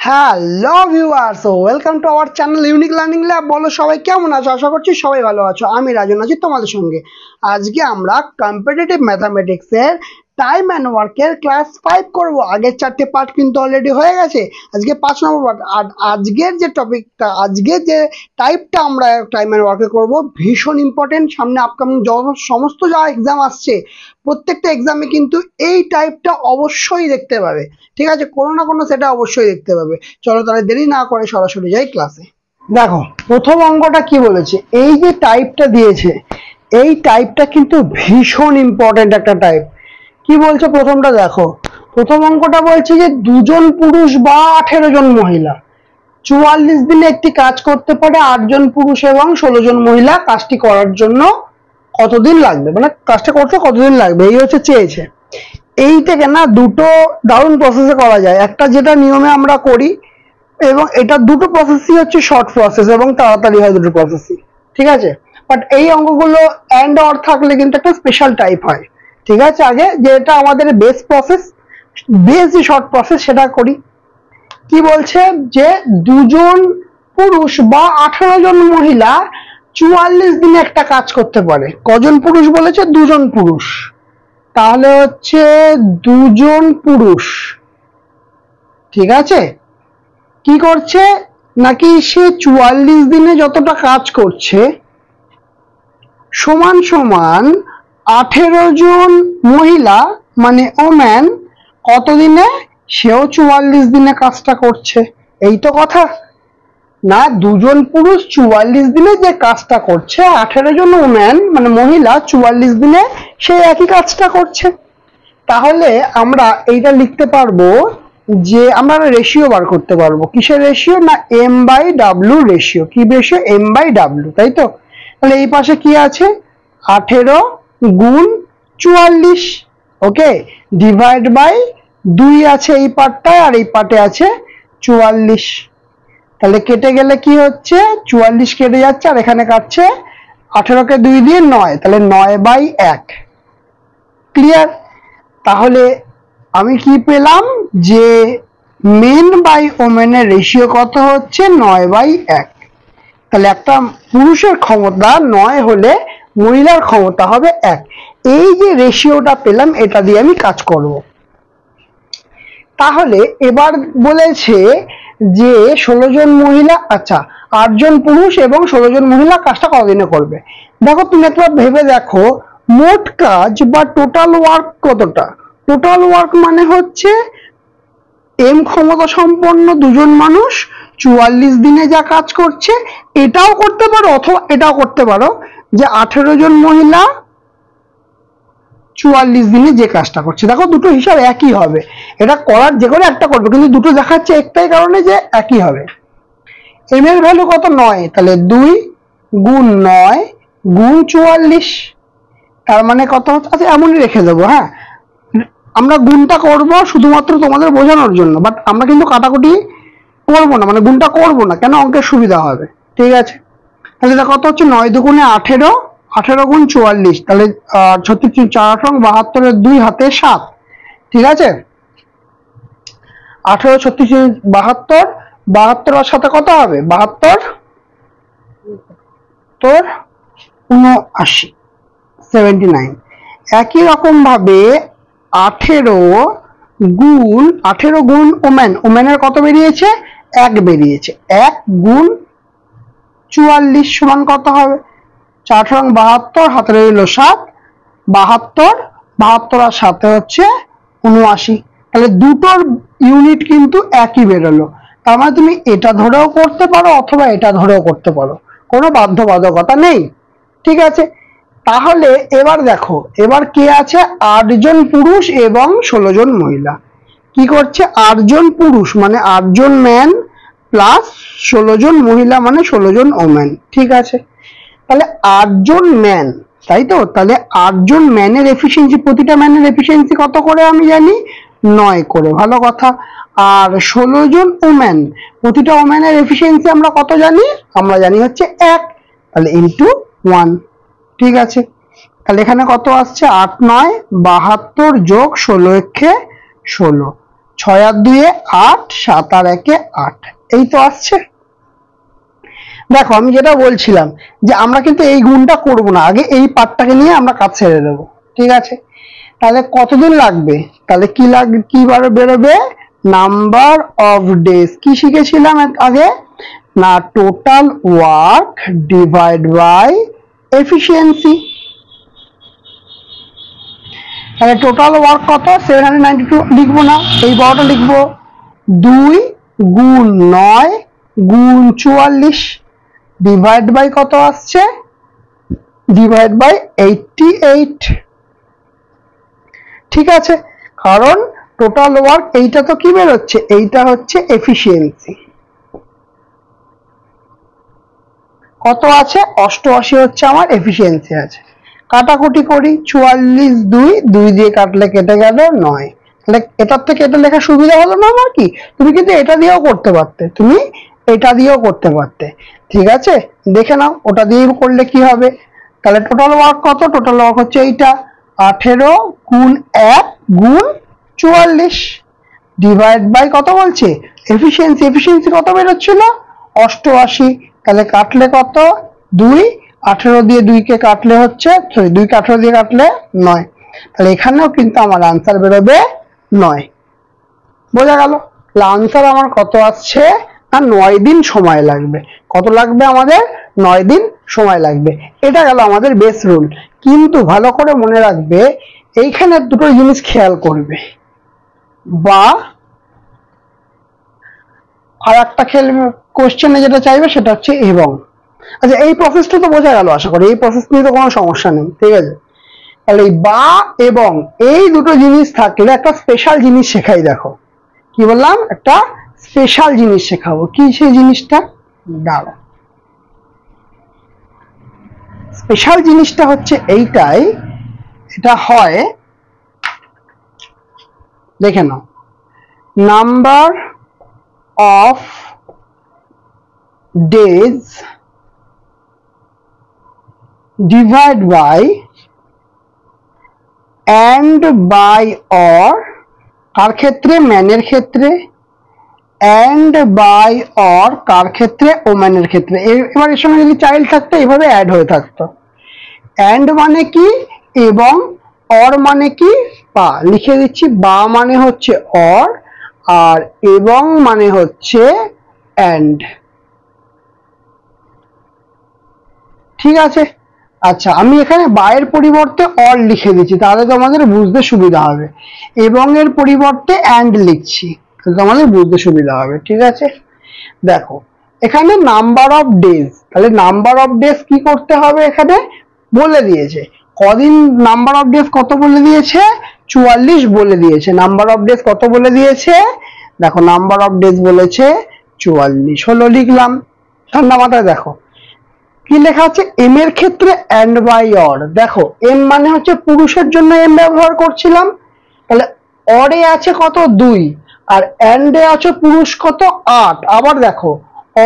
Hello viewers, welcome to our channel unique learning lab. বলো সবাই কেমন আছো? আশা করছি সবাই ভালো আছো। আমি রাজন আছি তোমাদের সঙ্গে। আজকে আমরা কম্পিটিটিভ ম্যাথামেটিক্সের টাইম অ্যান্ড ওয়ার্কের ক্লাস 5 করব। আগের 4টে পার্ট কিন্তু অলরেডি হয়ে গেছে, আজকে 5 নম্বর পার্ট। আর আজকের যে টপিকটা, আজকের যে টাইপটা আমরা টাইম অ্যান্ড ওয়ার্কে করব ভীষণ ইম্পর্টেন্ট। সামনে আপকামিং সমস্ত যা এক্সাম আসছে, প্রত্যেকটা এক্সামে কিন্তু এই টাইপটা অবশ্যই দেখতে পাবে। ঠিক আছে, কোনো না কোনো সেটা অবশ্যই দেখতে পাবে। চলো তাহলে দেরি না করে সরাসরি যাই ক্লাসে। দেখো প্রথম অঙ্কটা কি বলেছে, এই যে টাইপটা দিয়েছে, এই টাইপটা কিন্তু ভীষণ ইম্পর্টেন্ট একটা টাইপ। কি বলছে প্রথমটা দেখো, প্রথম অঙ্কটা বলছে যে দুজন পুরুষ বা 18 জন মহিলা 44 দিনে একটি কাজ করতে পারে। 8 জন পুরুষ এবং 16 জন মহিলা কাজটি করার জন্য কতদিন লাগবে, মানে কাজটা করতে কতদিন লাগবে, এই হচ্ছে চেয়েছে। এইটাকে না দুটো দারুণ প্রসেসে করা যায়। একটা যেটা নিয়মে আমরা করি, এবং এটা দুটো প্রসেসই হচ্ছে শর্ট প্রসেস এবং তাড়াতাড়ি হয় দুটো প্রসেসই। ঠিক আছে, বাট এই অঙ্কগুলো অ্যান্ড অর থাকলে কিন্তু একটা স্পেশাল টাইপ হয়। ঠিক আছে, আগে যেটা আমাদের বেস প্রসেস, বেস যে শর্ট প্রসেস সেটা করি। কি বলছে যে দুজন পুরুষ বা 18 জন মহিলা 44 দিনে একটা কাজ করতে পারে। কজন পুরুষ বলেছে? দুজন পুরুষ। তাহলে হচ্ছে দুজন পুরুষ, ঠিক আছে, কি করছে নাকি সে 44 দিনে যতটা কাজ করছে সমান সমান 18 জন মহিলা মানে ওম্যান কতদিনে, সেও 44 দিনে কাজটা করছে। এই তো কথা না, দুজন পুরুষ 44 দিনে যে কাজটা করছে, 18 জন ওম্যান মানে মহিলা 44 দিনে সেই একই কাজটা করছে। তাহলে আমরা এইটা লিখতে পারবো যে আমরা রেশিও বার করতে পারবো। কিসের রেশিও? না m/w রেশিও। কি রেশিও? m/w, তাই তো। তাহলে এই পাশে কি আছে? 18 গুণ 44, ওকে, ডিভাইড বাই 2 আছে এই পার্টটায়, আর এই পার্টে আছে 44। তাহলে কেটে গেলে কি হচ্ছে? 44 কেটে যাচ্ছে, আর এখানে কাটছে 18কে 2 দিয়ে 9, তাহলে 9/1। ক্লিয়ার? তাহলে আমি কি পেলাম যে মেন বাই ওমেনের রেশিও কত হচ্ছে? 9/1। তাহলে একটা পুরুষের ক্ষমতা 9 হলে মহিলার ক্ষমতা হবে 1। এই যে রেশিওটা পেলাম, এটা দিয়ে আমি কাজ করব। তাহলে এবার বলেছে যে 16 জন মহিলা, আচ্ছা 8 জন পুরুষ এবং 16 জন মহিলা কাজটা কতদিনে করবে। দেখো তুমি একবার ভেবে দেখো, মোট কাজ বা টোটাল ওয়ার্ক কতটা? টোটাল ওয়ার্ক মানে হচ্ছে এম ক্ষমতা সম্পন্ন দুজন মানুষ 44 দিনে যা কাজ করছে। এটাও করতে পারো অথবা এটাও করতে পারো যে 18 জন মহিলা 44 দিনে যে কাজটা করছে। দেখো দুটো হিসাব একই হবে, এটা করার যে কোনো একটা করবে, কিন্তু দুটো দেখাচ্ছে একটাই কারণে যে একই হবে। এম এর ভ্যালু কত? 9, তাহলে 2 গুণ 9 গুণ 44, তার মানে কত হচ্ছে? আচ্ছা এমনই রেখে দেবো। হ্যাঁ, আমরা গুণটা করব শুধুমাত্র তোমাদের বোঝানোর জন্য, বাট আমরা কিন্তু কাটাকুটি করবো না, মানে গুণটা করবো না, কেন? অঙ্কের সুবিধা হবে। ঠিক আছে, তাহলে এটা কত হচ্ছে? 9 দুগুণে 18, 18 গুণ 44, তাহলে 36 4 72, 2 হাতে 7। ঠিক আছে, 18 36 72, 72 আর সাথে কত হবে? 72 তোর 79, 79। একই রকম ভাবে 18 গুণ ওমেন, ওমেনের কত বেরিয়েছে? 1 বেরিয়েছে। 1 গুণ 44 সমান কত হবে? 4 72, হাতে রইল 7, 72, 72 আর সাথে হচ্ছে 79। তাহলে দুটোর ইউনিট কিন্তু একই বেরোলো। তার মানে তুমি এটা ধরেও করতে পারো অথবা এটা ধরেও করতে পারো, কোনো বাধ্যবাধকতা নেই। ঠিক আছে, তাহলে এবার দেখো, এবার কে আছে? 8 জন পুরুষ এবং 16 জন মহিলা। কি করছে? 8 জন পুরুষ মানে 8 জন ম্যান প্লাস 16 জন মহিলা মানে 16 জন ওম্যান। ঠিক আছে, তাহলে 8 জন ম্যান, তাই তো। তাহলে 8 জন ম্যানের এফিসিয়েন্সি, প্রতিটা ম্যানের এফিসিয়েন্সি কত করে আমি জানি? 9 করে, ভালো কথা। আর 16 জন ওম্যান, প্রতিটা ওম্যানের এফিসিয়েন্সি আমরা কত জানি? আমরা জানি হচ্ছে 1, তাহলে ইন্টু 1। ঠিক আছে, তাহলে এখানে কত আসছে? 8 9 72 যোগ 16 একে 16, 6 আর 2 8, 7 আর 1 8, এই তো আসছে। দেখো আমি যেটা বলছিলাম যে আমরা কিন্তু এই গুণটা করব না, আগে এই পার্টটাকে নিয়ে আমরা কাজ ছেড়ে দেবো, ঠিক আছে? তাহলে কতদিন লাগবে? তাহলে কি লাগবে, কি বারে বেরোবে? Number of days. কি শিখেছিলাম আগে না? Total work divide by efficiency. তাহলে টোটাল ওয়ার্ক কত? 792 লিখবো না, এই বড়টা লিখবো। 2 গুণ 9 গুণ 44 ডিভাইড বাই কত আসছে? Divide by 88। ঠিক আছে, কারণ টোটাল ওয়ার্ক এইটা তো কি বেরোচ্ছে? এইটা হচ্ছে এফিসিয়েন্সি। কত আছে? 88 হচ্ছে আমার এফিসিয়েন্সি আছে। কাটাকুটি করি, 44 2, 2 দিয়ে কাটলে কেটে গেল 9। তাহলে এটার থেকে এটা লেখা সুবিধা হলো না আমার? কি তুমি কিন্তু এটা দিয়েও করতে পারতে, তুমি এটা দিয়েও করতে পারতে, ঠিক আছে? দেখে নাও ওটা দিয়ে করলে কি হবে। তাহলে টোটাল ওয়ার্ক কত? টোটাল ওয়ার্ক হচ্ছে এইটা 18 গুণ 1 গুণ 44 ডিভাইড বাই কত বলছে? এফিসিয়েন্সি। এফিসিয়েন্সি কত বেরোচ্ছিল? 88। তাহলে কাটলে কত? 2, 18 দিয়ে 2 কে কাটলে হচ্ছে, সরি 2 কে 18 দিয়ে কাটলে 9। তাহলে এখানেও কিন্তু আমার আনসার বেরোবে 9। বোঝা গেল? আনসার আমার কত আসছে? আর 9 দিন সময় লাগবে। কত লাগবে আমাদের? 9 দিন সময় লাগবে। এটা গেল আমাদের বেস রুল। কিন্তু ভালো করে মনে রাখবে, এইখানে দুটো জিনিস খেয়াল করবে, বা আর একটা কোশ্চেনে যেটা চাইবে সেটা হচ্ছে এবং। আচ্ছা, এই প্রসেসটা তো বোঝা গেল আশা করি, এই প্রসেস নিয়ে তো কোনো সমস্যা নেই, ঠিক আছে? তাহলে এই বা এবং এই দুটো জিনিস থাকলে একটা স্পেশাল জিনিস শেখাই। দেখো কি বললাম, একটা স্পেশাল জিনিস শেখাবো। কি সেই জিনিসটা? দাঁড়া, স্পেশাল জিনিসটা হচ্ছে এইটাই। এটা হয়, দেখে নাও, number of days divide by and by or, কার ক্ষেত্রে? ম্যানের ক্ষেত্রে। and by or কার ক্ষেত্রে? ওম্যানের ক্ষেত্রে। এবার এর সঙ্গে যদি চাইল্ড থাকতো এভাবে অ্যাড হয়ে থাকতো। and মানে কি? এবং। or মানে কি? বা। লিখে দিচ্ছি, বা মানে হচ্ছে or, আর এবং মানে হচ্ছে and। ঠিক আছে? আচ্ছা, আমি এখানে বায়ের পরিবর্তে অর লিখে দিচ্ছি, তাহলে তোমাদের বুঝতে সুবিধা হবে। এবং এর পরিবর্তে অ্যান্ড লিখছি, তাহলে তোমাদের বুঝতে সুবিধা হবে। ঠিক আছে, দেখো এখানে নাম্বার অফ ডেজ, তাহলে নাম্বার অফ ডেজ কি করতে হবে? এখানে বলে দিয়েছে কদিন, নাম্বার অফ ডেজ কত বলে দিয়েছে? 44 বলে দিয়েছে। নাম্বার অফ ডেজ কত বলে দিয়েছে? দেখো নাম্বার অফ ডেজ বলেছে 44, হলো লিখলাম। ঠান্ডা মাথায় দেখো কি লেখা আছে? এম এর ক্ষেত্রে এন্ড বাই অর। দেখো এম মানে হচ্ছে পুরুষের জন্য এম ব্যবহার করছিলাম, তাহলে অরে আছে কত? 2, আর এন্ডে আছে পুরুষ কত? 8। আবার দেখো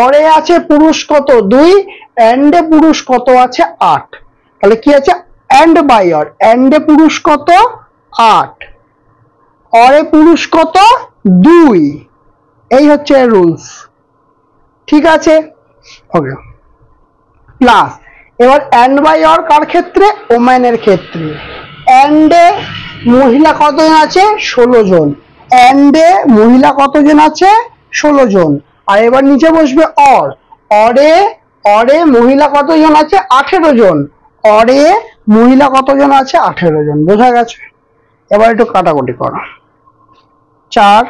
অরে আছে পুরুষ কত? 2, এন্ডে পুরুষ কত আছে? 8। তাহলে কি আছে? And by or. এন্ডে পুরুষ কত? 8, অরে পুরুষ কত? 2। এই হচ্ছে রুলস। ঠিক আছে, ওকে। প্লাস এবার এন্ড বাই অর কার ক্ষেত্রে? ওম্যানের ক্ষেত্রে। এন্ডে মহিলা কতজন আছে? 16 জন। এন্ডে মহিলা কতজন আছে? 16 জন। আর এবার নিচে বসবে অর। অরে, অরে মহিলা কতজন আছে? 18 জন। অরে মহিলা কতজন আছে? 18 জন। বোঝা গেছে? এবার একটু কাটাকুটি করো। 4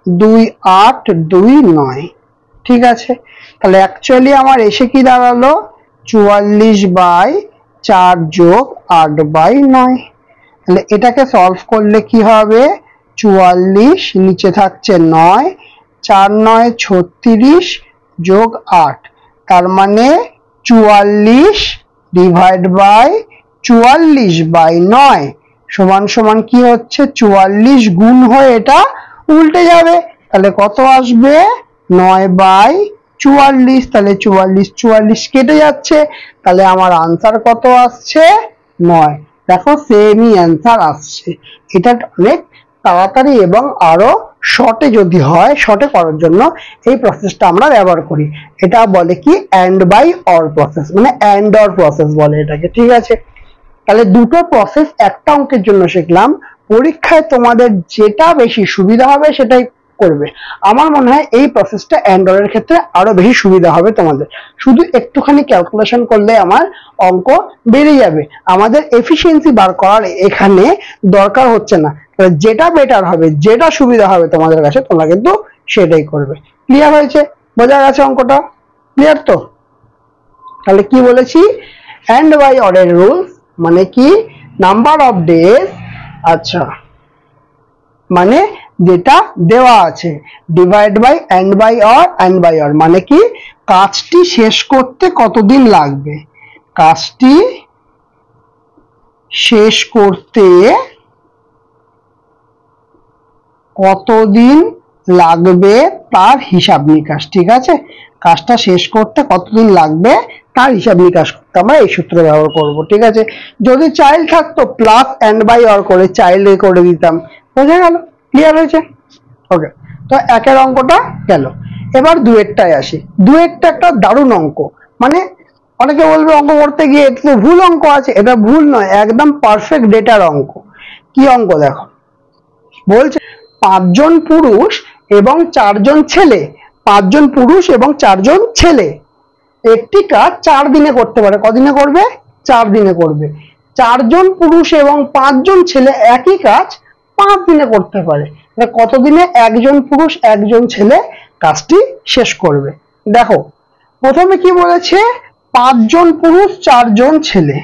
2 8 2 9। ঠিক আছে, তাহলে অ্যাকচুয়ালি আমার এসে কি দাঁড়ালো? 44/4 যোগ 8/9। তাহলে এটাকে সলভ করলে কি হবে? 44 নিচে থাকছে 9, 4 9 36 যোগ 8, তার মানে 44 ডিভাইড বাই 44/9 সমান সমান কি হচ্ছে? 44 গুণ হয়ে এটা উল্টে যাবে, তাহলে কত আসবে? 9/44। তাহলে 44 44 কেটে যাচ্ছে, তাহলে আমার আনসার কত আসছে? 9। দেখো সেমই অ্যান্সার আসছে। এটা অনেক তাড়াতাড়ি এবং আরো শর্টে যদি হয়, শর্টে করার জন্য এই প্রসেসটা আমরা ব্যবহার করি। এটা বলে কি অ্যান্ড বাই অর প্রসেস, মানে অ্যান্ড অর প্রসেস বলে এটাকে, ঠিক আছে। তাহলে দুটো প্রসেস একটা অঙ্কের জন্য শিখলাম। পরীক্ষায় তোমাদের যেটা বেশি সুবিধা হবে সেটাই করবে। আমার মনে হয় এই প্রসেসটা অ্যান্ড অর এর ক্ষেত্রে আরো বেশি সুবিধা হবে তোমাদের। শুধু একটুখানি ক্যালকুলেশন করলে আমার অঙ্ক বেরিয়ে যাবে, আমাদের এফিসিয়েন্সি বার করার এখানে দরকার হচ্ছে না। যেটা বেটার হবে, যেটা সুবিধা হবে তোমাদের কাছে, তোমরা কিন্তু সেটাই করবে। ক্লিয়ার হয়েছে? বোঝা গেছে অঙ্কটা? ক্লিয়ার তো? তাহলে কি বলেছি, অ্যান্ড বাই অর এর রুলস মানে কি, নাম্বার অফ ডেজ, আচ্ছা মানে যেটা দেওয়া আছে, divide by and by or, and by or মানে কি কাজটি শেষ করতে কতদিন লাগবে, কাজটি শেষ করতে কতদিন লাগবে তার হিসাব নিকাশ, ঠিক আছে। কাজটা শেষ করতে কতদিন লাগবে তার হিসাব নিকাশ করতে আমরা এই সূত্র ব্যবহার করব, ঠিক আছে। যদি চাইল্ড থাকতো প্লাস অ্যান্ড বাই অর করে চাইল্ড করে দিতাম। বোঝা গেল? ক্লিয়ার হয়েছে? ওকে, তো একের অঙ্কটা গেল। এবার দুয়েরটায় আসি। দুয়েরটা একটা দারুণ অঙ্ক, মানে অনেকে বলবে অঙ্ক করতে গিয়ে একটু ভুল অঙ্ক আছে। এটা ভুল নয়, একদম পারফেক্ট ডেটার অঙ্ক। কি অঙ্ক দেখো, বলছে 5 জন পুরুষ এবং 4 জন ছেলে, 5 জন পুরুষ এবং 4 জন ছেলে একটি কাজ 4 দিনে করতে পারে। কদিনে করবে? 4 দিনে করবে। 4 জন পুরুষ এবং 5 জন ছেলে একই কাজ 5 দিনে করতে পারে। কতদিনে একজন পুরুষ একজন ছেলে কাজটি শেষ করবে? দেখো প্রথমে কি বলেছে, 5 জন পুরুষ 4 জন ছেলে।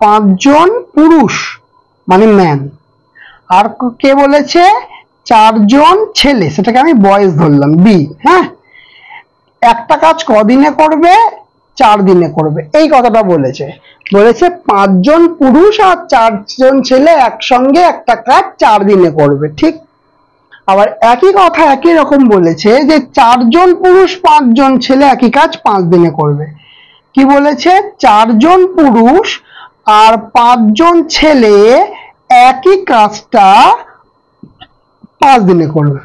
5 জন পুরুষ মানে ম্যান, আর কে বলেছে 4 জন ছেলে, সেটাকে আমি বয়েজ ধরলাম, বি। হ্যাঁ, একটা কাজ কদিনে করবে? 4 দিনে করবে, এই কথাটা বলেছে। বলেছে 5 জন পুরুষ আর 4 জন ছেলে একসঙ্গে একটা কাজ 4 দিনে করবে, ঠিক। আবার একই কথা একই রকম বলেছে যে 4 জন পুরুষ 5 জন ছেলে একই কাজ 5 দিনে করবে। কি বলেছে? 4 জন পুরুষ আর 5 জন ছেলে একই কাজটা 5 দিনে করবে।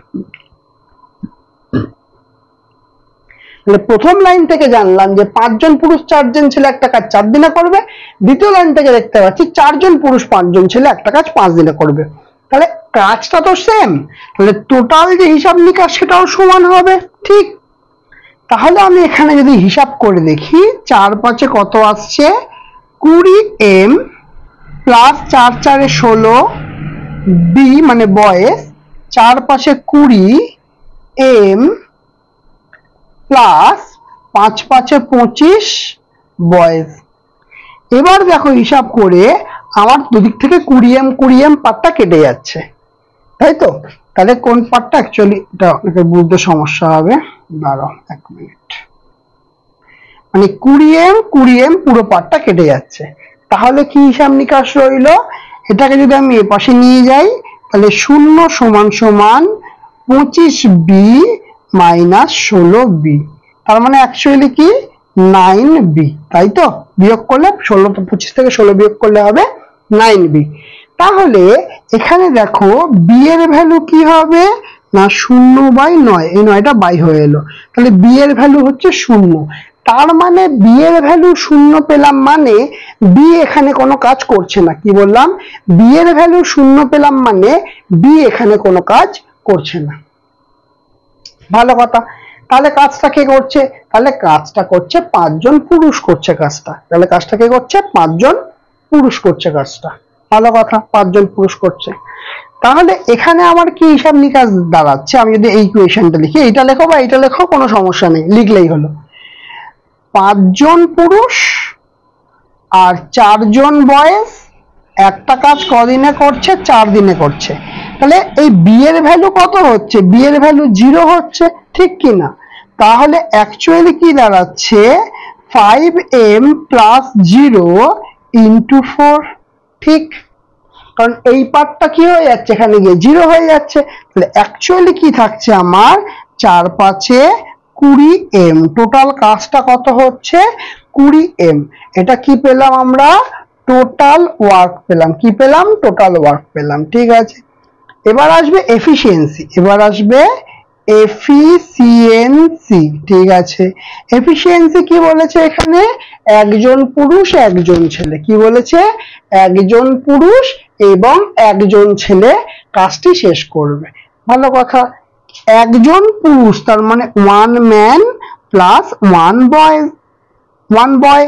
প্রথম লাইন থেকে জানলাম যে 5 জন পুরুষ 4 জন ছেলে একটা কাজ 4 দিনে করবে। দ্বিতীয় লাইন থেকে দেখতে পাচ্ছি 4 জন পুরুষ 5 জন ছেলে একটা কাজ 5 দিনে করবে। তাহলে কাজটা তো সেম, তাহলে টোটাল যে হিসাব নিকাশ সেটাও সমান হবে, ঠিক। তাহলে আমি এখানে যদি হিসাব করে দেখি, 4 5 কত আসছে, 20m প্লাস 4 4 16 বি মানে বয়েস, 4 5 20m প্লাস 5 5 25 বয়েজ। এবার দেখো হিসাব করে আমার দুদিক থেকে 20m 20m পার্টটা কেটে যাচ্ছে, তাই তো। তাহলে কোন পার্টটা অ্যাকচুয়ালি, এটা আপনাকে বুঝতে সমস্যা হবে, দাঁড়াও 1 মিনিট। মানে 20m 20m পুরো পার্টটা কেটে যাচ্ছে। তাহলে কি হিসাব নিকাশ রইল, এটাকে যদি আমি এ পাশে নিয়ে যাই তাহলে 0 সমান সমান 25b মাইনাস 16b, তার মানে অ্যাকচুয়ালি কি 9b, তাই তো। বিয়োগ করলে 25 থেকে 16 বিয়োগ করলে হবে 9b। তাহলে এখানে দেখো b এর ভ্যালু কি হবে না 0/9, এই 9টা বাই হয়ে এলো, তাহলে b এর ভ্যালু হচ্ছে 0। তার মানে b এর ভ্যালু 0 পেলাম, মানে b এখানে কোনো কাজ করছে না। কি বললাম? b এর ভ্যালু 0 পেলাম মানে b এখানে কোনো কাজ করছে না। ভালো কথা। তাহলে কাজটা কে করছে? তাহলে কাজটা করছে 5 জন পুরুষ করছে কাজটা। তাহলে কাজটা কে করছে? 5 জন পুরুষ করছে কাজটা। ভালো কথা, 5 জন পুরুষ করছে। তাহলে এখানে আমার কি হিসাব নিকাশ দাঁড়াচ্ছে, আমি যদি এই ইকুয়েশনটা লিখি, এইটা লেখো বা এইটা লেখো, কোনো সমস্যা নেই, লিখলেই হলো। 5 জন পুরুষ আর 4 জন বয়েজ একটা কাজ কদিনে করছে? 4 দিনে করছে। তাহলে এই বি এর ভ্যালু কত হচ্ছে? বি এর ভ্যালু 0 হচ্ছে, ঠিক কি না? তাহলে অ্যাকচুয়ালি কি দাঁড়াচ্ছে, 5m প্লাস 0 ইন্টু 4, ঠিক। কারণ এই পার্টটা কি হয়ে যাচ্ছে, এখানে গিয়ে 0 হয়ে যাচ্ছে। তাহলে অ্যাকচুয়ালি কি থাকছে আমার, 4 5 20m, টোটাল কাজটা কত হচ্ছে 20m। এটা কি পেলাম আমরা? টোটাল ওয়ার্ক পেলাম। কি পেলাম? টোটাল ওয়ার্ক পেলাম, ঠিক আছে। এবার আসবে এফিসিয়েন্সি, এবার আসবে এফিসিয়েন্সি। ঠিক আছে, এফিসিয়েন্সি কি বলেছে এখানে? একজন পুরুষ একজন ছেলে। কি বলেছে? একজন পুরুষ এবং একজন ছেলে কাজটি শেষ করবে। ভালো কথা। একজন পুরুষ তার মানে ওয়ান ম্যান প্লাস ওয়ান বয়, ওয়ান বয়।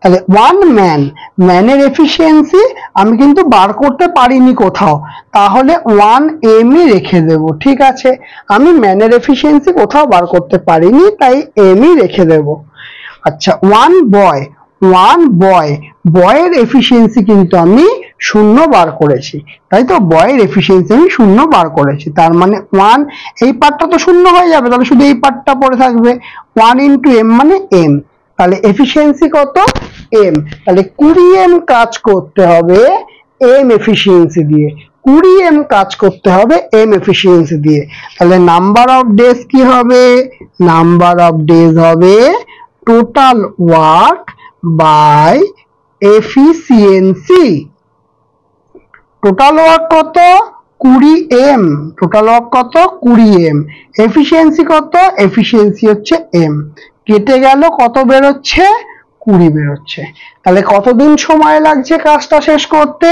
তাহলে ওয়ান ম্যান, ম্যানের এফিসিয়েন্সি আমি কিন্তু বার করতে পারিনি কোথাও, তাহলে 1m রেখে দেব। ঠিক আছে, আমি ম্যানের এফিসিয়েন্সি কোথাও বার করতে পারিনি, তাই m রেখে দেব। আচ্ছা, ওয়ান বয়, ওয়ান বয়, বয়ের এফিসিয়েন্সি কিন্তু আমি 0 বার করেছি, তাই তো? বয়ের এফিসিয়েন্সি আমি 0 বার করেছি, তার মানে 1, এই পার্টটা তো 0 হয়ে যাবে, তাহলে শুধু এই পার্টটা পড়ে থাকবে। 1 × m মানে m, তাহলে এফিসিয়েন্সি কত? m। তাহলে 20m কাজ করতে হবে m এফিসিয়েন্সি দিয়ে, 20m কাজ করতে হবে m এফিসিয়েন্সি দিয়ে। তাহলে নাম্বার অফ ডেজ কি হবে? নাম্বার অফ ডেজ হবে total work by efficiency. Total work কত? 20m। টোটাল ওয়ার্ক কত? 20m। এফিসিয়েন্সি কত? এফিসিয়েন্সি হচ্ছে m। কেটে গেল, কত বেরোচ্ছে? 20 বেরোচ্ছে। তাহলে কতদিন সময় লাগছে কাজটা শেষ করতে?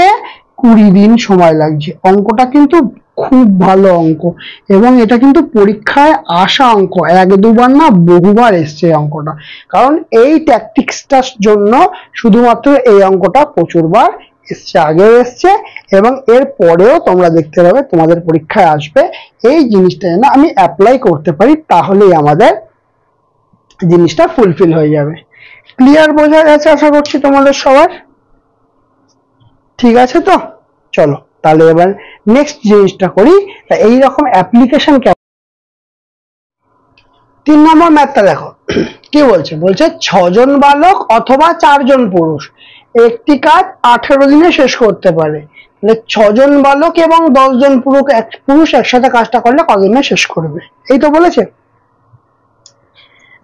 20 দিন সময় লাগছে। অঙ্কটা কিন্তু খুব ভালো অঙ্ক, এবং এটা কিন্তু পরীক্ষায় আসা অঙ্ক, এক দুবার না বহুবার এসছে অঙ্কটা, কারণ এই ট্যাকটিক্সটার জন্য শুধুমাত্র এই অঙ্কটা প্রচুরবার এসছে, আগেও এসছে এবং এর পরেও তোমরা দেখতে পাবে তোমাদের পরীক্ষায় আসবে। এই জিনিসটা যেন আমি অ্যাপ্লাই করতে পারি, তাহলেই আমাদের জিনিসটা ফুলফিল হয়ে যাবে। ক্লিয়ার বোঝা গেছে আশা করছি তোমাদের সবার? ঠিক আছে তো, চলো তাহলে এবার নেক্সট জিনিসটা করি। এইরকম অ্যাপ্লিকেশন কেমন? 3 নম্বর ম্যাথটা দেখো কি বলছে। বলছে 6 জন বালক অথবা 4 জন পুরুষ একটি কাজ 18 দিনে শেষ করতে পারে। তাহলে 6 জন বালক এবং 10 জন পুরুষ একসাথে কাজটা করলে কতদিনে শেষ করবে? এই তো বলেছে।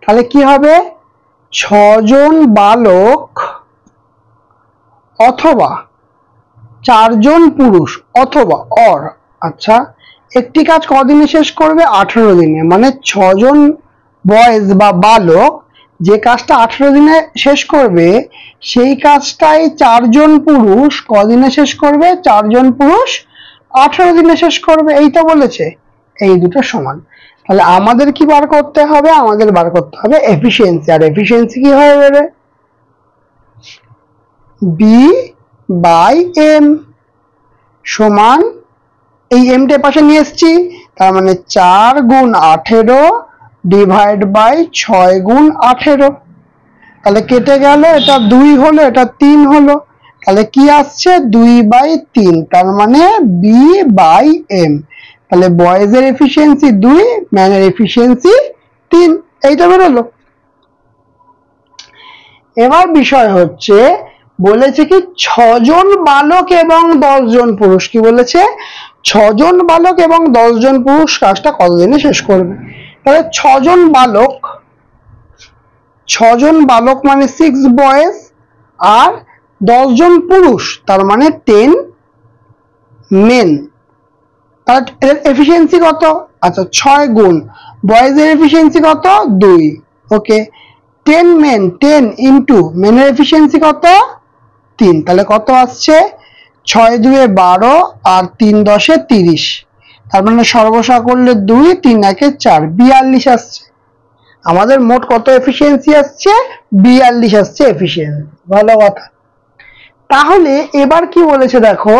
তাহলে কি হবে? 6 জন বালক অথবা 4 জন পুরুষ অথবা অর, আচ্ছা, একটি কাজ কদিনে শেষ করবে? 18 দিনে। মানে 6 জন বয়েজ বা বালক যে কাজটা 18 দিনে শেষ করবে, সেই কাজটাই 4 জন পুরুষ কদিনে শেষ করবে? 4 জন পুরুষ 18 দিনে শেষ করবে। এই তো বলেছে, এই দুটো সমান। তাহলে আমাদের কি বার করতে হবে? আমাদের বার করতে হবে এফিসিয়েন্সি। আর এফিসিয়েন্সি কি হয়ে যাবে? B/m সমান, এই এমটা পাশে নিয়ে এসছি, তার মানে 4 × 18 ডিভাইড বাই 6 × 18। তাহলে কেটে গেল, এটা 2 হলো, এটা 3 হলো, তাহলে কি আসছে? 2/3, তার মানে B/m। তাহলে বয়েজের এফিসিয়েন্সি 2, ম্যানের এফিসিয়েন্সি 3, এইটা বেরোলো। এবার বিষয় হচ্ছে, বলেছে কি 6 জন বালক এবং 10 জন পুরুষ, কি বলেছে? 6 জন বালক এবং 10 জন পুরুষ কাজটা কতদিনে শেষ করবে? তাহলে 6 জন বালক, 6 জন বালক মানে 6 বয়েজ, আর 10 জন পুরুষ তার মানে 10 মেন। তাহলে এর এফিসিয়েন্সি কত? আচ্ছা, 6 গুণ বয়েজের এফিসিয়েন্সি কত? 2। ওকে, 10 মেন, 10 ইন্টু মেনের এফিসিয়েন্সি কত? 3। তাহলে কত আসছে? 6 × 2 = 12 আর 3 × 10 = 30। তার মানে সর্বসা করলে 2, 3 × 1 = 4, 42 আসছে। আমাদের মোট কত এফিসিয়েন্সি আসছে? 42 আসছে এফিসিয়েন্সি। ভালো কথা। তাহলে এবার কি বলেছে দেখো,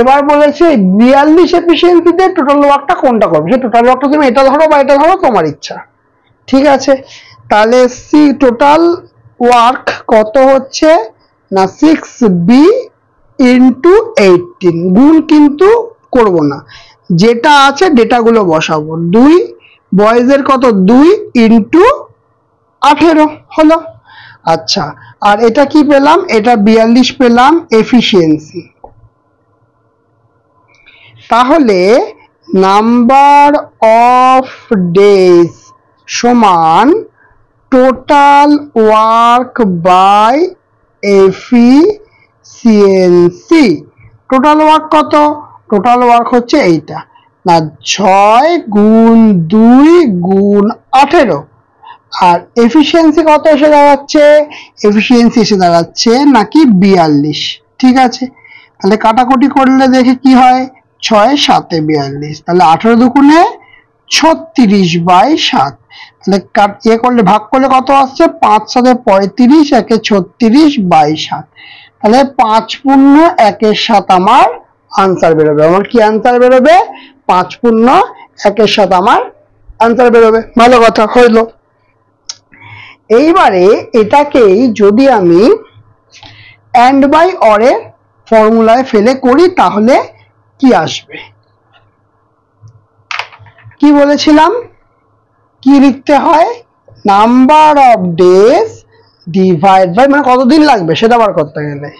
এবার বলেছে 42 এফিসিয়েন্সিতে টোটাল ওয়ার্কটা কোনটা করবে? সেই টোটাল ওয়ার্কটা তুমি এটা ধরো বা এটা ধরো, তোমার ইচ্ছা। ঠিক আছে, তাহলে সি টোটাল ওয়ার্ক কত হচ্ছে না 6b × 18, গুণ কিন্তু করব না, যেটা আছে ডেটাগুলো বসাবো। 2 বয়েজের কত? 2 × 18 হলো। আচ্ছা, আর এটা কি পেলাম? এটা 42 পেলাম এফিসিয়েন্সি। তাহলে নাম্বার অফ ডেজ সমান total work by efficiency. Total work কত? টোটাল ওয়ার্ক হচ্ছে এইটা না, 6 গুণ 2 গুণ 18। আর এফিসিয়েন্সি কত এসে দাঁড়াচ্ছে? এফিসিয়েন্সি এসে দাঁড়াচ্ছে নাকি 42। ঠিক আছে, তাহলে কাটাকুটি করলে দেখে কি হয়, 6 7 42, তাহলে 18 দুগুণে 36/7। তাহলে ইয়ে করলে ভাগ করলে কত আসছে, 5 7 35, 1 36/7। তাহলে 5 পূর্ণ 1 7 আমার আনসার বেরোবে। আমার কি আনসার বেরোবে? 5 পূর্ণ 1 7 আমার আনসার বেরোবে। ভালো কথা হইলো। এইবারে এটাকেই যদি আমি এন্ড বাই অর এর ফর্মুলায় ফেলে করি তাহলে কি আসবে? কি বলেছিলাম, কি লিখতে হয়? Number of days divide by, মানে কতদিন লাগবে সেটা বার করতে গেলে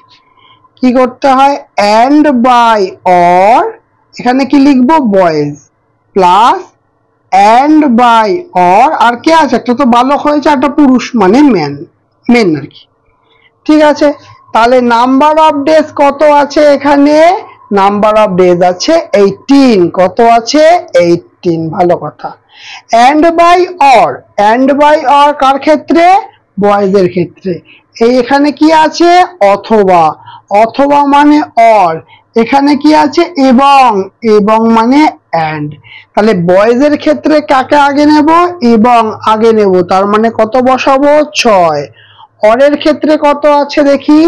কি করতে হয়, এন্ড বাই অর, এখানে কি লিখবো, boys, plus and by or, আর কে আছে, একটা তো বালক হয়েছে, একটা পুরুষ মানে মেন আর কি। ঠিক আছে, তাহলে নাম্বার অফ ডেজ কত আছে এখানে? নাম্বার অফ ডেজ আছে 18। কত আছে? 18। ভালো কথা। And by or, and by or কার ক্ষেত্রে? বয়েজের ক্ষেত্রে। এই এখানে কি আছে? অথবা, অথবা মানে অর, এখানে কি আছে? এবং, এবং মানে এন্ড। তাহলে বয়েজের ক্ষেত্রে কাকে আগে নেব? এবং আগে নেব, তার মানে কত বসাবো? 6। অরের ক্ষেত্রে কত আছে দেখি,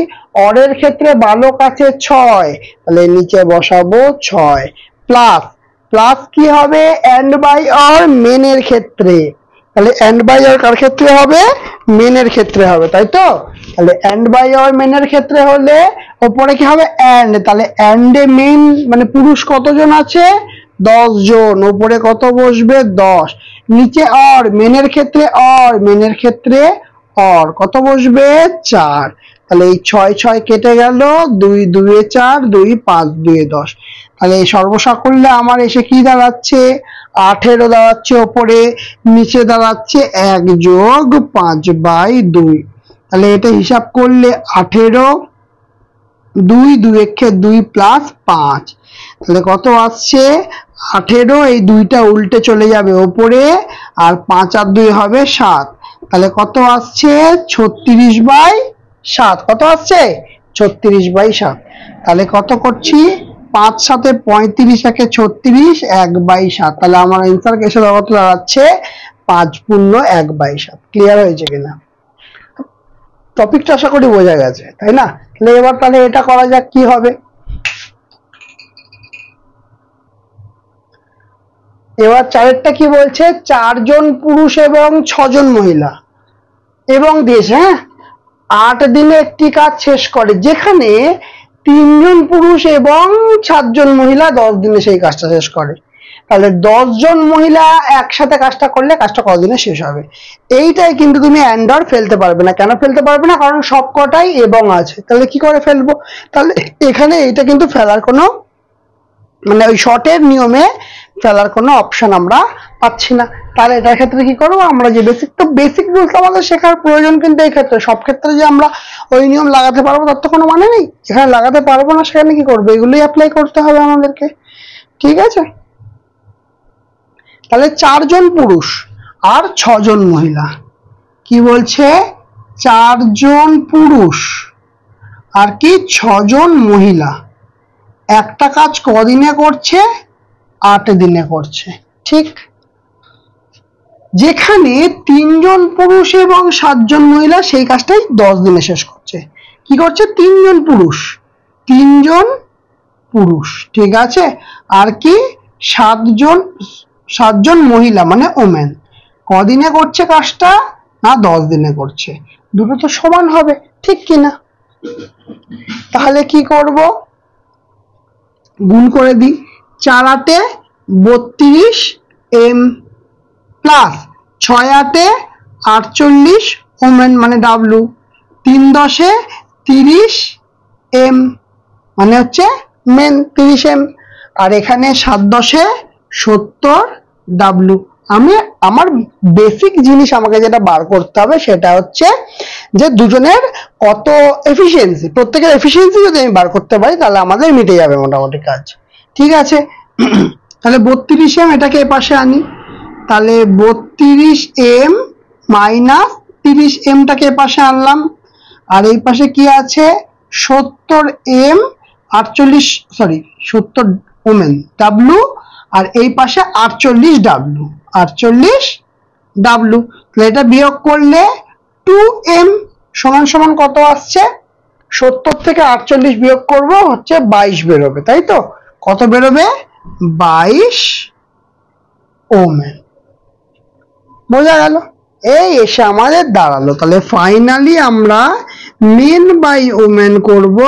অরের ক্ষেত্রে বালক আছে 6, তাহলে নিচে বসাবো 6, প্লাস, প্লাস কি হবে, এন্ড বাই অর মেনের ক্ষেত্রে, তাহলে এন্ড বাই অর কার ক্ষেত্রে হবে? মেনের ক্ষেত্রে হবে, তাই তো? তাহলে এন্ড বাই অর মেনের ক্ষেত্রে হলে ওপরে কি হবে, এন্ড, তাহলে এন্ডে মেন মানে পুরুষ কতজন আছে? 10 জন, উপরে কত বসবে? 10, নিচে অর, মেনের ক্ষেত্রে অর, মেনের ক্ষেত্রে অর, কত বসবে? 4। তাহলে এই 6 6 কেটে গেল, 2 2 এ 4, 2 5 2 এ 10। তাহলে এই সর্বসাকুল্যে আমার এসে কি দাঁড়াচ্ছে? 18 দাঁড়াচ্ছে ওপরে, নিচে দাঁড়াচ্ছে 1 যোগ 5/2। তাহলে এটা হিসাব করলে 18, 2 2 একে 2 প্লাস 5, তাহলে কত আসছে? 18, এই 2টা উল্টে চলে যাবে ওপরে, আর 5 আর 2 হবে 7, তাহলে কত আসছে? 36/7। কত আসছে? 36/7। তাহলে কত করছি, 5 7 35, 1 36, 1/7। তাহলে আমার অ্যান্সার এসে দাঁড়াচ্ছে 5 পূর্ণ 1/7। ক্লিয়ার হয়েছে কিনা? টপিকটা আশা করি বোঝা গেছে, তাই না? তাহলে এবার তাহলে এটা করা যাক, কি হবে। এবার চারেরটা কি বলছে, 4 জন পুরুষ এবং 6 জন মহিলা এবং দেশ, 8 দিনে একটি কাজ শেষ করে, যেখানে 3 জন পুরুষ এবং 7 জন মহিলা 10 দিনে সেই কাজটা শেষ করে। তাহলে 10 জন মহিলা একসাথে কাজটা করলে কাজটা কতদিনে শেষ হবে? এইটাই কিন্তু তুমি এন্ড অর ফেলতে পারবে না। কেন ফেলতে পারবে না? কারণ সবকটাই এবং আছে। তাহলে কি করে ফেলবো? তাহলে এখানে এটা কিন্তু ফেলার কোনো, মানে ওই শর্টের নিয়মে ফেলার কোনো অপশন আমরা পাচ্ছি না। তাহলে এটার ক্ষেত্রে কি করবো, আমরা যে বেসিক রুলস আমাদের শেখার প্রয়োজন, কিন্তু এই ক্ষেত্রে সব ক্ষেত্রে যে আমরা ওই নিয়ম লাগাতে পারবো তার তো কোনো মানে নেই। যেখানে লাগাতে পারবো না সেখানে কি করবো, এগুলোই অ্যাপ্লাই করতে হবে আমাদেরকে। ঠিক আছে, তাহলে 4 জন পুরুষ আর 6 জন মহিলা। কি বলছে, 4 জন পুরুষ আর কি 6 জন মহিলা একটা কাজ কদিনে করছে? 8 দিনে করছে। ঠিক, যেখানে 3 জন পুরুষ এবং 7 জন মহিলা সেই কাজটাই 10 দিনে শেষ করছে। কি করছে? 3 জন পুরুষ, 3 জন পুরুষ, ঠিক আছে, আর কি 7 জন মহিলা মানে ওমেন, কদিনে করছে কাজটা? না 10 দিনে করছে। দুটো তো সমান হবে, ঠিক কিনা? তাহলে কি করব, গুণ করে দিই। 4 8 32 এম প্লাস 6 8 48 ওমেন মানে ডাব্লু, 3 10 30 এম মানে হচ্ছে মেন 30 এম, আর এখানে 7 10 70 ডাব্লু। আমি আমার বেসিক জিনিস আমাকে যেটা বার করতে হবে সেটা হচ্ছে যে দুজনের কত এফিসিয়েন্সি, প্রত্যেকের এফিসিয়েন্সি যদি আমি বার করতে পারি তাহলে আমাদের মিটে যাবে মোটামুটি কাজ। ঠিক আছে। তাহলে 32m এটাকে এ পাশে আনি, তাহলে 32m মাইনাস 30mটাকে এ পাশে আনলাম, আর এই পাশে কি আছে 70m 70 ওমেন ডাব্লু, আর এই পাশে 48 ডাব্লু। তাহলে এটা বিয়োগ করলে 2m সমান সমান কত আসছে, 70 থেকে 48 বিয়োগ করব হচ্ছে 22 বেরোবে, তাই তো? কত বেরোবে? 22 ওমেন। বোঝা গেল? এই এসে আমাদের দাঁড়ালো। তাহলে ফাইনালি আমরা মেন বাই ওমেন করব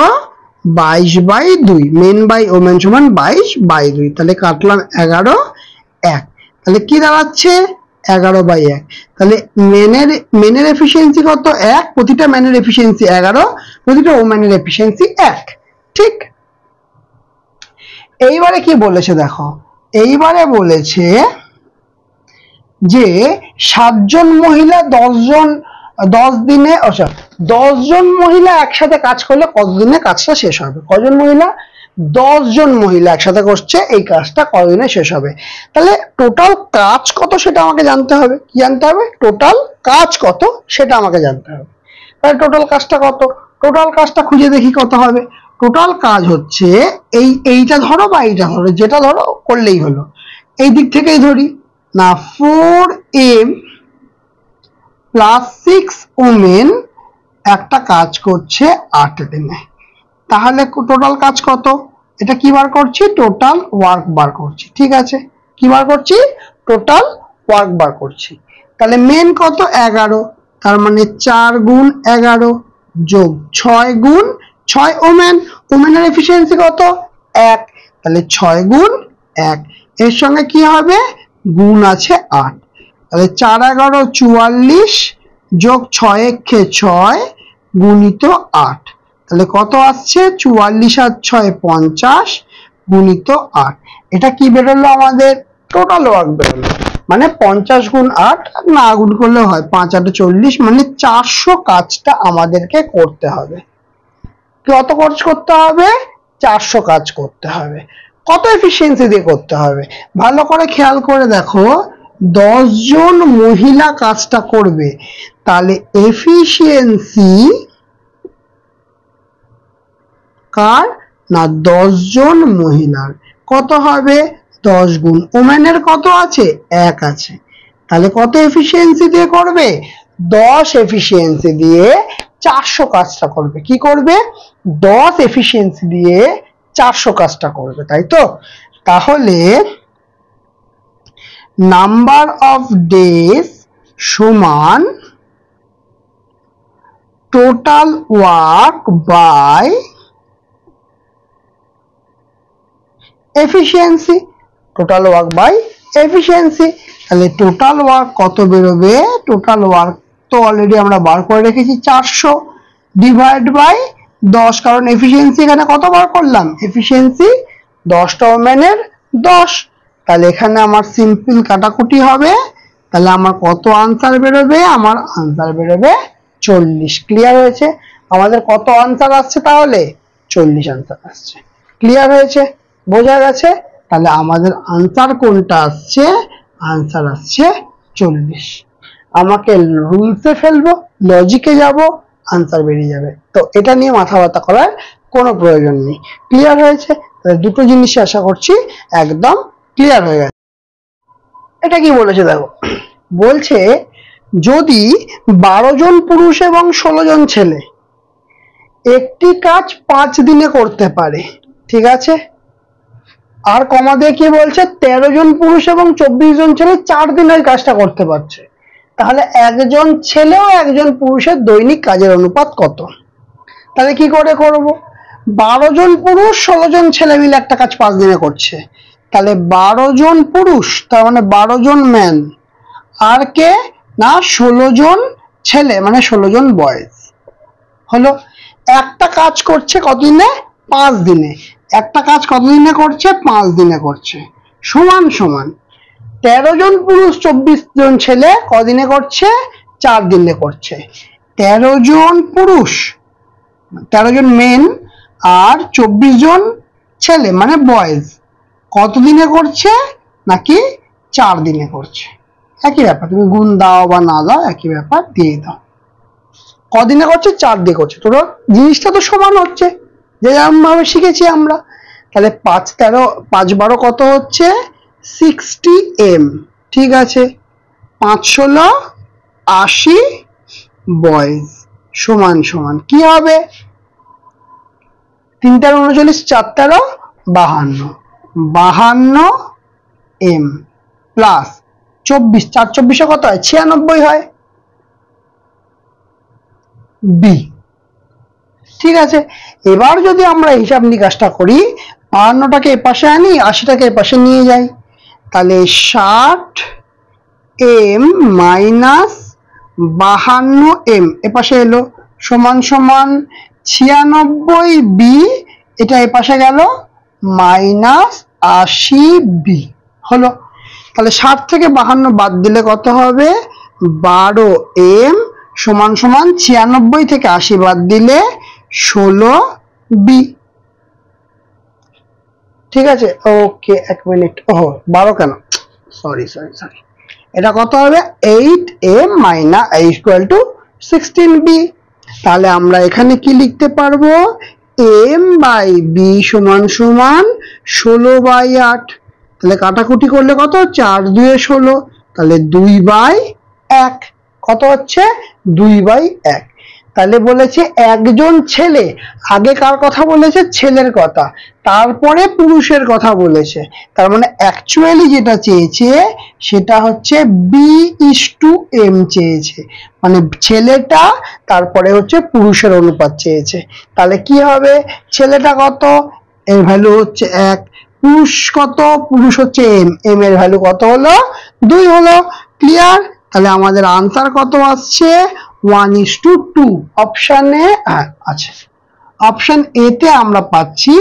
22/2। মেন বাই ওমেন সমান 22/2। তাহলে কাটলাম 11 1। তাহলে কি দাঁড়াচ্ছে 11/1। তাহলে মেনের এফিসিয়েন্সি কত? 1। প্রতিটা ম্যানের এফিসিয়েন্সি 11, প্রতিটা ওমেনের এফিসিয়েন্সি 1। ঠিক। এইবারে কি বলেছে দেখো, এইবারে বলেছে যে 7 জন মহিলা 10 দিনে 10 জন মহিলা একসাথে কাজ করলে কতদিনে কাজটা শেষ হবে? কজন মহিলা? 10 জন মহিলা একসাথে করছে, এই কাজটা কতদিনে শেষ হবে? তাহলে টোটাল কাজ কত সেটা আমাকে জানতে হবে। কি জানতে হবে? টোটাল কাজ কত সেটা আমাকে জানতে হবে। তাহলে টোটাল কাজটা কত? টোটাল কাজটা খুঁজে দেখি কত হবে। টোটাল কাজ হচ্ছে এইটা ধরো বা এইটা ধরো, যেটা ধরো করলেই হলো। এই দিক থেকেই ধরি না, 4m প্লাস 6 ওমেন একটা কাজ করছে 8 দিনে। তাহলে টোটাল কাজ কত? এটা কি বার করছি? টোটাল ওয়ার্ক বার করছি। ঠিক আছে, কি বার করছি? টোটাল ওয়ার্ক বার করছি। তাহলে মেন কত? 11। তার মানে 4 গুণ 11 যোগ 6 গুণ 6 ওমেন। ওমেনের এফিসিয়েন্সি কত? 1। তাহলে 6 গুণ 1, এর সঙ্গে কি হবে? গুণ আছে 8। তাহলে 4 11 44 যোগ 6 একে 6 গুণিত 8। তাহলে কত আসছে? 44 আর 6 50 গুণিত 8। এটা কি বেরোলো আমাদের? টোটাল ওয়ার্ক বেরোলো। মানে 50 গুণ 8, না গুণ করলেও হয়, 5 8 40, মানে 400 কাজটা আমাদেরকে করতে হবে। কত কাজ করতে হবে? 400 কাজ করতে হবে। কত এফিসিয়েন্সি দিয়ে করতে হবে? ভালো করে খেয়াল করে দেখো, 10 জন মহিলা কাজটা করবে, তাহলে এফিসিয়েন্সি কার? না 10 জন মহিলার। কত হবে? 10 গুণ ওমেনের কত আছে? 1 আছে। তাহলে কত এফিসিয়েন্সি দিয়ে করবে? 10 এফিসিয়েন্সি দিয়ে 400 কাজটা করবে। কি করবে? 10 এফিসিয়েন্সি দিয়ে 400 কাজটা করবে, তাই তো? তাহলে নাম্বার অফ ডেজ সমান total work by efficiency. Total work by efficiency. তাহলে টোটাল ওয়ার্ক কত বেরোবে? টোটাল ওয়ার্ক তো অলরেডি আমরা বার করে রেখেছি, 400 ডিভাইড বাই 10, কারণ এফিসিয়েন্সি এখানে কত বার করলাম? এফিসিয়েন্সি 10টা ওমেনের 10। তাহলে এখানে আমার সিম্পল কাটাকুটি হবে। তাহলে আমার কত আনসার বেরোবে? আমার আনসার বেরোবে 40। ক্লিয়ার হয়েছে? আমাদের কত আনসার আসছে তাহলে? 40 আনসার আসছে। ক্লিয়ার হয়েছে? বোঝা গেছে? তাহলে আমাদের আনসার কোনটা আসছে? আনসার আসছে 40। আমাকে রুলসে ফেলবো, লজিকে যাব, আনসার বেরিয়ে যাবে। তো এটা নিয়ে মাথা ব্যথা করার কোনো প্রয়োজন নেই। ক্লিয়ার হয়েছে? তাহলে দুটো জিনিস আশা করছি একদম ক্লিয়ার হয়ে গেছে। এটা কি বলেছে দেখো, বলছে যদি 12 জন পুরুষ এবং 16 জন ছেলে একটি কাজ 5 দিনে করতে পারে, ঠিক আছে, আর কমা দিয়ে কি বলছে? 13 জন পুরুষ এবং 24 জন ছেলে 4 দিনে কাজটা করতে পারছে, তাহলে একজন ছেলে ও একজন পুরুষের দৈনিক কাজের অনুপাত কত? তাহলে কি করে করব? 12 জন পুরুষ 16 জন ছেলে মিলে একটা কাজ 5 দিনে করছে, তাহলে 12 জন পুরুষ, তার মানে 12 জন ম্যান, আর কে না 16 জন ছেলে, মানে 16 জন বয়েজ হলো। একটা কাজ করছে কতদিনে? 5 দিনে। একটা কাজ কতদিনে করছে? 5 দিনে করছে। সমান সমান 13 জন পুরুষ 24 জন ছেলে কদিনে করছে? 4 দিনে করছে। 13 জন পুরুষ, 13 জন মেন আর 24 জন ছেলে মানে বয়েজ, কত দিনে করছে নাকি 4 দিনে করছে, একই ব্যাপার, তুমি গুণ দাও বা না দাও একই ব্যাপার, দিয়ে দাও। কদিনে করছে? 4 দিয়ে করছে, তোরা জিনিসটা তো সমান হচ্ছে যে যেমন ভাবে শিখেছি আমরা। তাহলে 5 13 5 12 কত হচ্ছে? 60m। ঠিক আছে, 5 16 80 বয়েজ সমান সমান কি হবে? 3 13 39, 4 13 52, 52m প্লাস 24, 4 24 কত হয়? 96 হয়, বি। ঠিক আছে, এবার যদি আমরা হিসাব নিকাশটা করি, 52টাকে এপাশে আনি, 80টাকে এপাশে নিয়ে যাই, তাহলে 60m মাইনাস 52m এপাশে এলো সমান সমান 96b, এটা এপাশে গেল মাইনাস 80b হলো। তাহলে 60 থেকে 52 বাদ দিলে কত হবে? 12m সমান সমান 96 থেকে 80 বাদ দিলে 16b। ঠিক আছে, ওকে, 1 মিনিট, ওহ 12 কেন, সরি, এটা কত হবে? 8m minus equal to 16b। তাহলে আমরা এখানে কি লিখতে পারবো? m বাই b সমান সমান 16/8। তাহলে কাটাকুটি করলে কত? 4 2 16, তাহলে 2/1 কত হচ্ছে? 2/1। তাহলে বলেছে একজন ছেলে, আগে কার কথা বলেছে? ছেলের কথা, তারপরে পুরুষের কথা বলেছে, তার মানে অ্যাকচুয়ালি যেটা চেয়েছে সেটা হচ্ছে b/m চেয়েছে, মানে ছেলেটা তারপরে হচ্ছে পুরুষের অনুপাত চেয়েছে। তাহলে কি হবে? ছেলেটা কত? এর ভ্যালু হচ্ছে 1, পুরুষ কত? পুরুষ হচ্ছে m এর ভ্যালু কত হলো? 2 হলো। ক্লিয়ার? তাহলে আমাদের আনসার কত আসছে? 1:2। অপশনে আছে, অপশন এ তে আমরা পাচ্ছি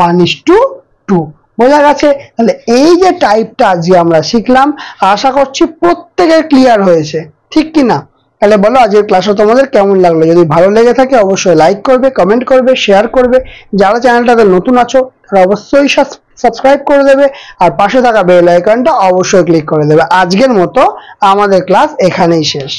1:2। বোঝা গেছে? তাহলে এই যে টাইপটা আজকে আমরা শিখলাম, আশা করছি প্রত্যেকের ক্লিয়ার হয়েছে, ঠিক কি না? তাহলে বলো আজকের ক্লাসটা তোমাদের কেমন লাগলো? যদি ভালো লেগে থাকে অবশ্যই লাইক করবে, কমেন্ট করবে, শেয়ার করবে। যারা চ্যানেলটাতে নতুন আছো তারা অবশ্যই সাবস্ক্রাইব করে দেবে, আর পাশে থাকা বেল আইকনটা অবশ্যই ক্লিক করে দেবে। আজকের মতো আমাদের ক্লাস এখানেই শেষ।